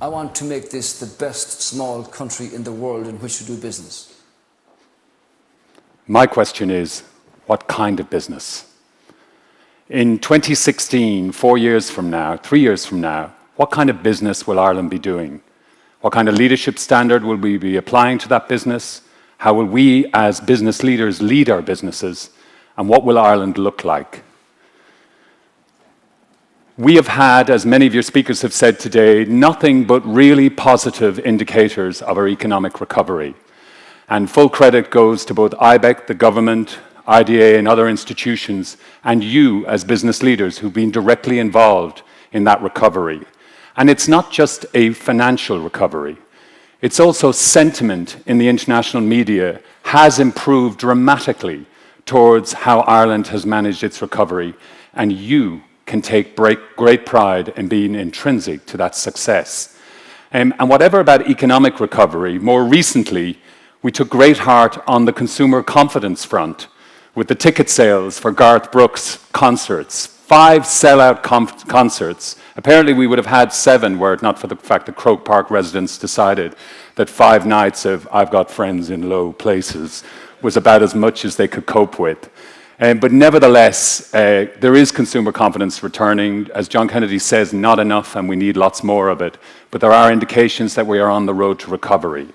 I want to make this the best small country in the world in which to do business. My question is, what kind of business? In 2016, 4 years from now, 3 years from now, what kind of business will Ireland be doing? What kind of leadership standard will we be applying to that business? How will we as business leaders lead our businesses? And what will Ireland look like? We have had, as many of your speakers have said today, nothing but really positive indicators of our economic recovery. And full credit goes to both Ibec, the government, IDA and other institutions, and you as business leaders who've been directly involved in that recovery. And it's not just a financial recovery. It's also sentiment in the international media has improved dramatically towards how Ireland has managed its recovery, and you can take great pride in being intrinsic to that success. And whatever about economic recovery, more recently, we took great heart on the consumer confidence front with the ticket sales for Garth Brooks' concerts. 5 sellout concerts. Apparently we would have had 7 were it not for the fact that Croke Park residents decided that 5 nights of I've Got Friends in Low Places was about as much as they could cope with. But nevertheless, there is consumer confidence returning. As John Kennedy says, not enough, and we need lots more of it. But there are indications that we are on the road to recovery.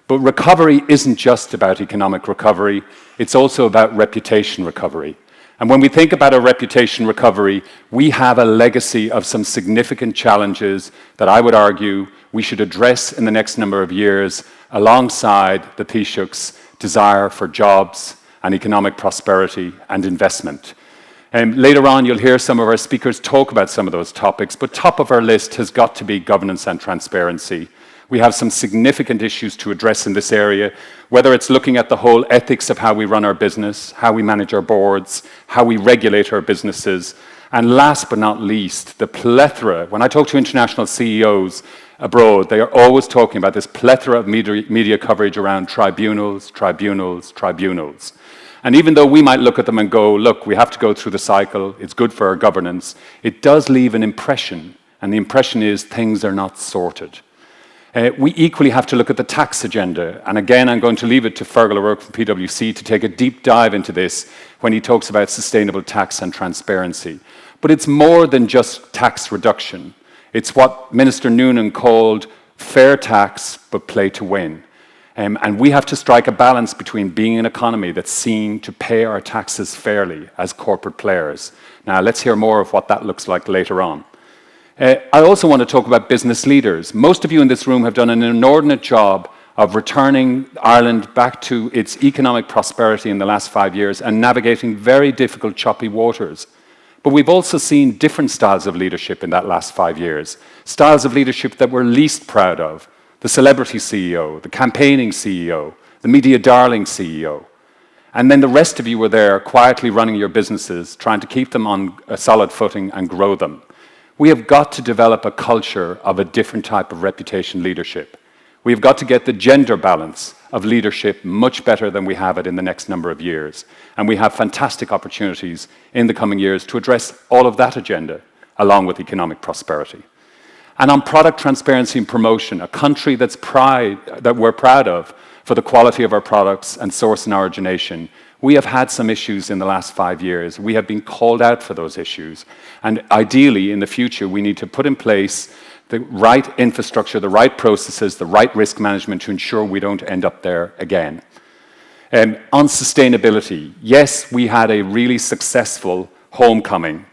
But recovery isn't just about economic recovery, it's also about reputation recovery. And when we think about a reputation recovery, we have a legacy of some significant challenges that I would argue we should address in the next number of years alongside the Taoiseach's desire for jobs and economic prosperity and investment. Later on, you'll hear some of our speakers talk about some of those topics, but top of our list has got to be governance and transparency. We have some significant issues to address in this area, whether it's looking at the whole ethics of how we run our business, how we manage our boards, how we regulate our businesses, and last but not least, the plethora. When I talk to international CEOs abroad, they are always talking about this plethora of media coverage around tribunals, tribunals, tribunals. And even though we might look at them and go, look, we have to go through the cycle, it's good for our governance, it does leave an impression, and the impression is things are not sorted. We equally have to look at the tax agenda, and again I'm going to leave it to Fergal O'Rourke from PwC to take a deep dive into this when he talks about sustainable tax and transparency. But it's more than just tax reduction. It's what Minister Noonan called fair tax but play to win. And we have to strike a balance between being an economy that's seen to pay our taxes fairly as corporate players. Now let's hear more of what that looks like later on. I also want to talk about business leaders. Most of you in this room have done an inordinate job of returning Ireland back to its economic prosperity in the last 5 years and navigating very difficult, choppy waters. But we've also seen different styles of leadership in that last 5 years. Styles of leadership that we're least proud of. The celebrity CEO, the campaigning CEO, the media darling CEO. And then the rest of you were there quietly running your businesses, trying to keep them on a solid footing and grow them. We have got to develop a culture of a different type of reputation leadership. We've got to get the gender balance of leadership much better than we have it in the next number of years. And we have fantastic opportunities in the coming years to address all of that agenda, along with economic prosperity. And on product transparency and promotion, a country that we're proud of for the quality of our products and source and origination, we have had some issues in the last 5 years. We have been called out for those issues. And ideally, in the future, we need to put in place the right infrastructure, the right processes, the right risk management to ensure we don't end up there again. On sustainability, yes, we had a really successful homecoming.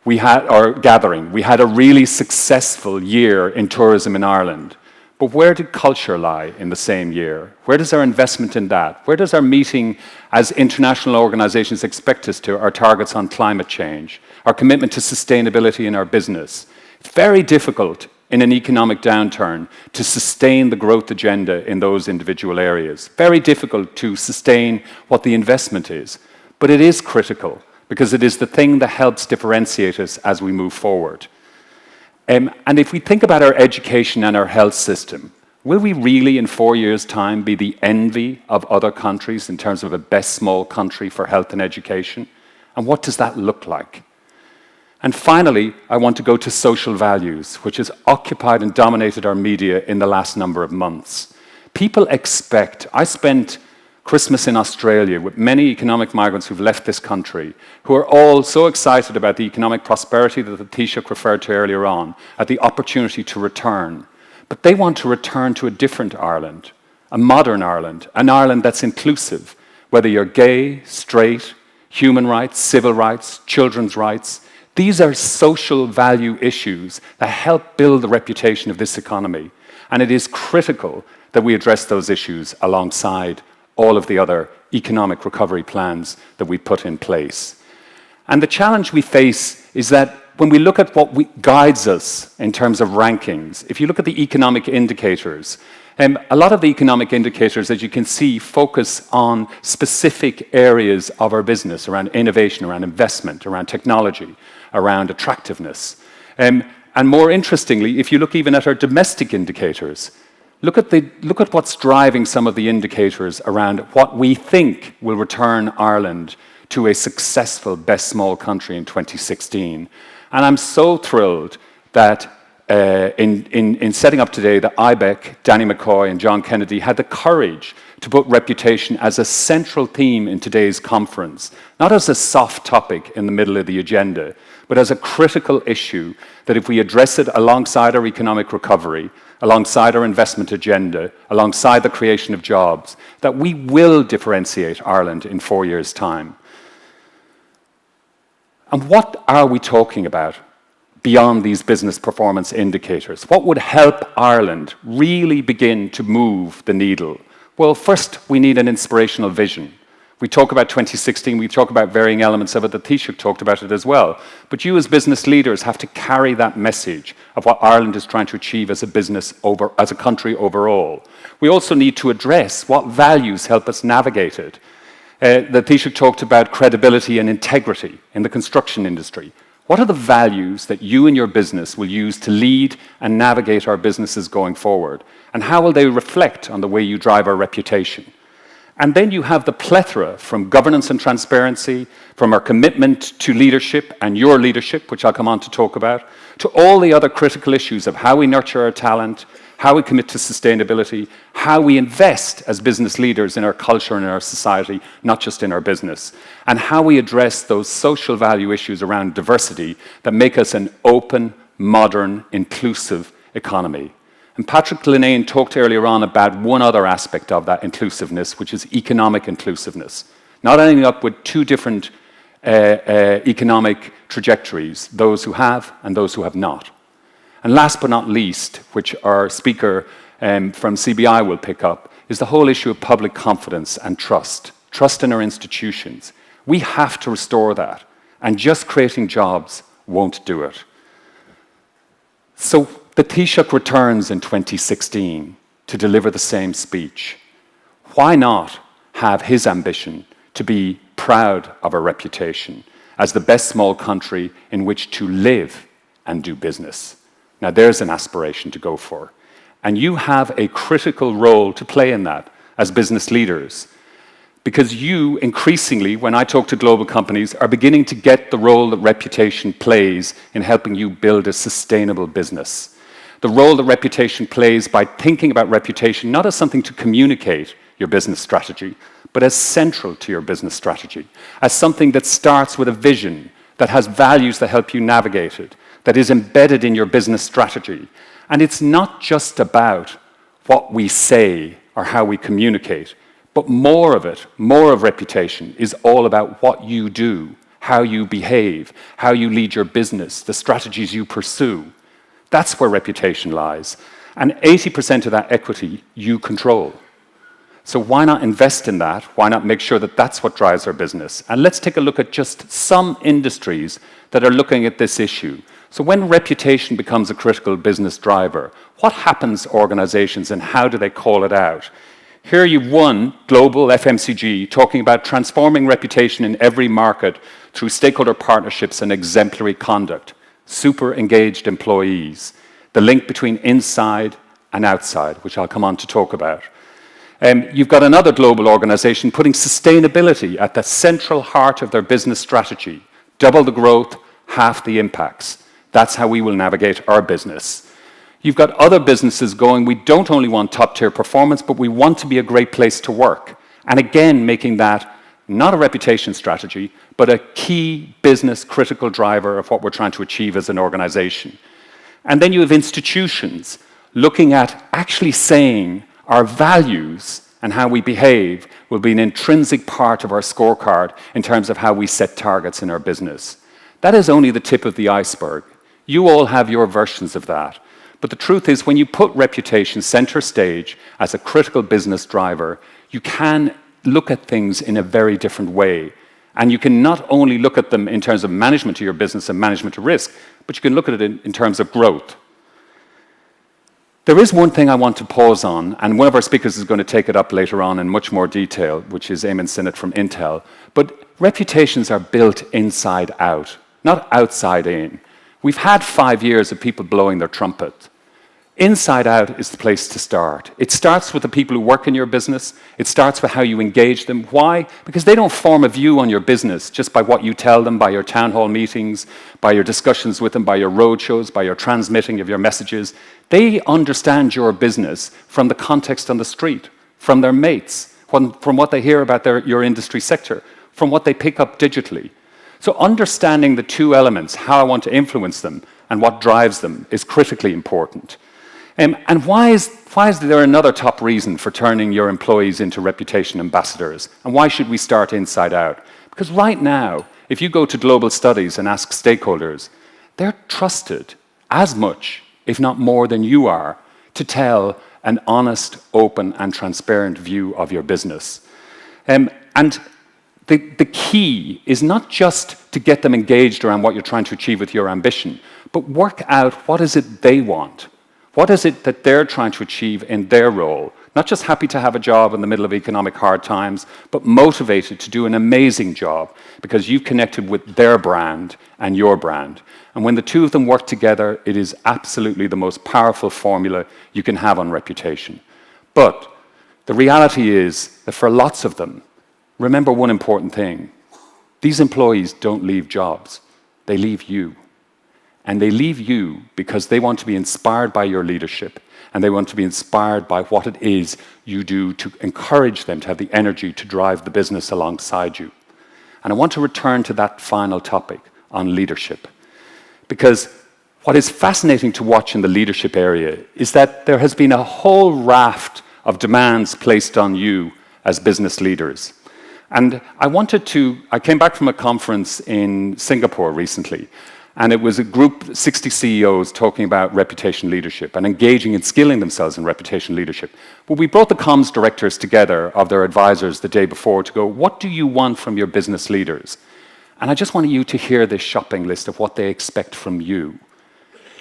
Our gathering. We had a really successful year in tourism in Ireland. But where did culture lie in the same year? Where does our investment in that? Where does our meeting as international organizations expect us to, our targets on climate change, our commitment to sustainability in our business? It's very difficult in an economic downturn to sustain the growth agenda in those individual areas. Very difficult to sustain what the investment is. But it is critical because it is the thing that helps differentiate us as we move forward. And if we think about our education and our health system, will we really in 4 years' time be the envy of other countries in terms of a best small country for health and education? And what does that look like? And finally, I want to go to social values, which has occupied and dominated our media in the last number of months. People expect, I spent Christmas in Australia with many economic migrants who've left this country, who are all so excited about the economic prosperity that the Taoiseach referred to earlier on, at the opportunity to return. But they want to return to a different Ireland, a modern Ireland, an Ireland that's inclusive, whether you're gay, straight, human rights, civil rights, children's rights. These are social value issues that help build the reputation of this economy. And it is critical that we address those issues alongside all of the other economic recovery plans that we put in place. And the challenge we face is that when we look at what guides us in terms of rankings, if you look at the economic indicators, a lot of the economic indicators, as you can see, focus on specific areas of our business, around innovation, around investment, around technology, around attractiveness. And more interestingly, if you look even at our domestic indicators, look at what's driving some of the indicators around what we think will return Ireland to a successful best small country in 2016. And I'm so thrilled that in setting up today, that Ibec, Danny McCoy and John Kennedy had the courage to put reputation as a central theme in today's conference, not as a soft topic in the middle of the agenda, but as a critical issue that if we address it alongside our economic recovery, alongside our investment agenda, alongside the creation of jobs, that we will differentiate Ireland in 4 years' time. And what are we talking about beyond these business performance indicators? What would help Ireland really begin to move the needle? Well, first, we need an inspirational vision. We talk about 2016, we talk about varying elements of it, the Taoiseach talked about it as well. But you as business leaders have to carry that message of what Ireland is trying to achieve as a business, as a country overall. We also need to address what values help us navigate it. The Taoiseach talked about credibility and integrity in the construction industry. What are the values that you and your business will use to lead and navigate our businesses going forward? And how will they reflect on the way you drive our reputation? And then you have the plethora from governance and transparency, from our commitment to leadership and your leadership, which I'll come on to talk about, to all the other critical issues of how we nurture our talent, how we commit to sustainability, how we invest as business leaders in our culture and in our society, not just in our business, and how we address those social value issues around diversity that make us an open, modern, inclusive economy. And Patrick Linnane talked earlier on about one other aspect of that inclusiveness, which is economic inclusiveness. Not ending up with two different economic trajectories, those who have and those who have not. And last but not least, which our speaker from CBI will pick up, is the whole issue of public confidence and trust in our institutions. We have to restore that, and just creating jobs won't do it. So the Taoiseach returns in 2016 to deliver the same speech. Why not have his ambition to be proud of our reputation as the best small country in which to live and do business? Now there's an aspiration to go for. And you have a critical role to play in that as business leaders. Because you, increasingly, when I talk to global companies, are beginning to get the role that reputation plays in helping you build a sustainable business. The role that reputation plays by thinking about reputation not as something to communicate your business strategy, but as central to your business strategy, as something that starts with a vision, that has values that help you navigate it, that is embedded in your business strategy. And it's not just about what we say or how we communicate, but more of reputation is all about what you do, how you behave, how you lead your business, the strategies you pursue. That's where reputation lies. And 80% of that equity you control. So why not invest in that? Why not make sure that that's what drives our business? And let's take a look at just some industries that are looking at this issue. So when reputation becomes a critical business driver, what happens to organizations and how do they call it out? Here you've one global FMCG talking about transforming reputation in every market through stakeholder partnerships and exemplary conduct. Super engaged employees, the link between inside and outside, which I'll come on to talk about. You've got another global organization putting sustainability at the central heart of their business strategy. Double the growth, half the impacts. That's how we will navigate our business. You've got other businesses going, we don't only want top-tier performance, but we want to be a great place to work. And again, making that not a reputation strategy, but a key business critical driver of what we're trying to achieve as an organization. And then you have institutions looking at actually saying our values and how we behave will be an intrinsic part of our scorecard in terms of how we set targets in our business. That is only the tip of the iceberg. You all have your versions of that. But the truth is, when you put reputation center stage as a critical business driver, you can look at things in a very different way. And you can not only look at them in terms of management of your business and management of risk, but you can look at it in terms of growth. There is one thing I want to pause on, and one of our speakers is going to take it up later on in much more detail, which is Eamon Sinnott from Intel. But reputations are built inside out, not outside in. We've had 5 years of people blowing their trumpet. Inside out is the place to start. It starts with the people who work in your business. It starts with how you engage them. Why? Because they don't form a view on your business just by what you tell them, by your town hall meetings, by your discussions with them, by your roadshows, by your transmitting of your messages. They understand your business from the context on the street, from their mates, from what they hear about your industry sector, from what they pick up digitally. So understanding the two elements, how I want to influence them and what drives them, is critically important. And why is there another top reason for turning your employees into reputation ambassadors? And why should we start inside out? Because right now, if you go to global studies and ask stakeholders, they're trusted as much, if not more than you are, to tell an honest, open, and transparent view of your business. And the key is not just to get them engaged around what you're trying to achieve with your ambition, but work out what is it they want. What is it that they're trying to achieve in their role? Not just happy to have a job in the middle of economic hard times, but motivated to do an amazing job because you've connected with their brand and your brand. And when the two of them work together, it is absolutely the most powerful formula you can have on reputation. But the reality is that for lots of them, remember one important thing. These employees don't leave jobs. They leave you. And they leave you because they want to be inspired by your leadership, and they want to be inspired by what it is you do to encourage them to have the energy to drive the business alongside you. And I want to return to that final topic on leadership, because what is fascinating to watch in the leadership area is that there has been a whole raft of demands placed on you as business leaders. And I came back from a conference in Singapore recently, and it was a group, 60 CEOs, talking about reputation leadership and engaging and skilling themselves in reputation leadership. But we brought the comms directors together of their advisors the day before to go, what do you want from your business leaders? And I just want you to hear this shopping list of what they expect from you.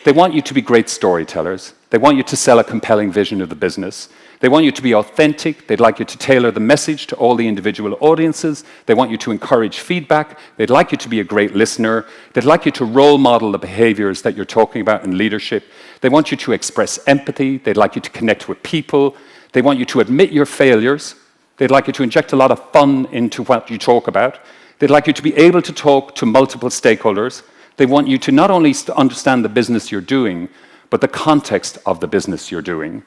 They want you to be great storytellers. They want you to sell a compelling vision of the business. They want you to be authentic. They'd like you to tailor the message to all the individual audiences. They want you to encourage feedback. They'd like you to be a great listener. They'd like you to role model the behaviors that you're talking about in leadership. They want you to express empathy. They'd like you to connect with people. They want you to admit your failures. They'd like you to inject a lot of fun into what you talk about. They'd like you to be able to talk to multiple stakeholders. They want you to not only understand the business you're doing, but the context of the business you're doing.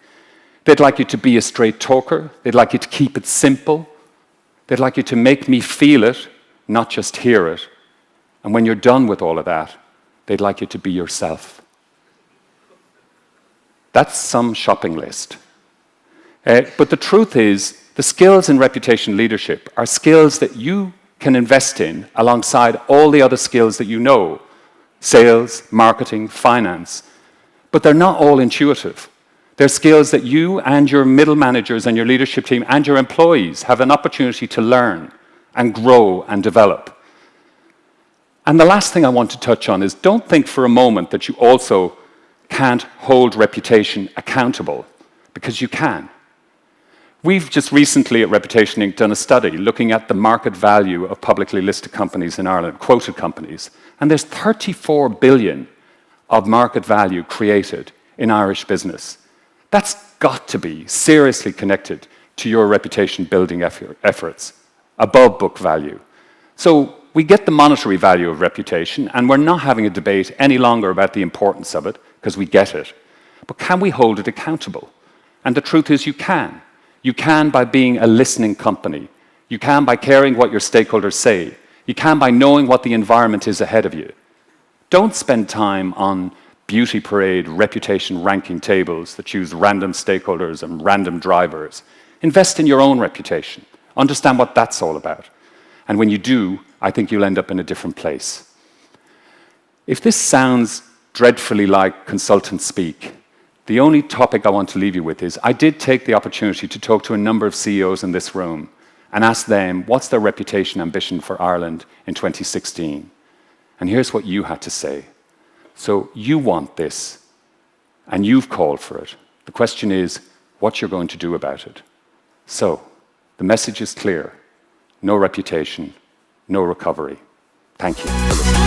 They'd like you to be a straight talker. They'd like you to keep it simple. They'd like you to make me feel it, not just hear it. And when you're done with all of that, they'd like you to be yourself. That's some shopping list. But the truth is, the skills in reputation leadership are skills that you can invest in alongside all the other skills that you know, sales, marketing, finance. But they're not all intuitive. They're skills that you and your middle managers and your leadership team and your employees have an opportunity to learn and grow and develop. And the last thing I want to touch on is don't think for a moment that you also can't hold reputation accountable, because you can. We've just recently at ReputationInc done a study looking at the market value of publicly listed companies in Ireland, quoted companies, and there's 34 billion of market value created in Irish business. That's got to be seriously connected to your reputation building efforts, above book value. So We get the monetary value of reputation, and we're not having a debate any longer about the importance of it, because we get it. But can we hold it accountable? And the truth is you can. You can by being a listening company. You can by caring what your stakeholders say. You can by knowing what the environment is ahead of you. Don't spend time on beauty parade reputation ranking tables that choose random stakeholders and random drivers. Invest in your own reputation. Understand what that's all about. And when you do, I think you'll end up in a different place. If this sounds dreadfully like consultant speak, the only topic I want to leave you with is I did take the opportunity to talk to a number of CEOs in this room and ask them what's their reputation ambition for Ireland in 2016. And here's what you had to say. So you want this, and you've called for it. The question is what you're going to do about it. So the message is clear. No reputation, no recovery. Thank you.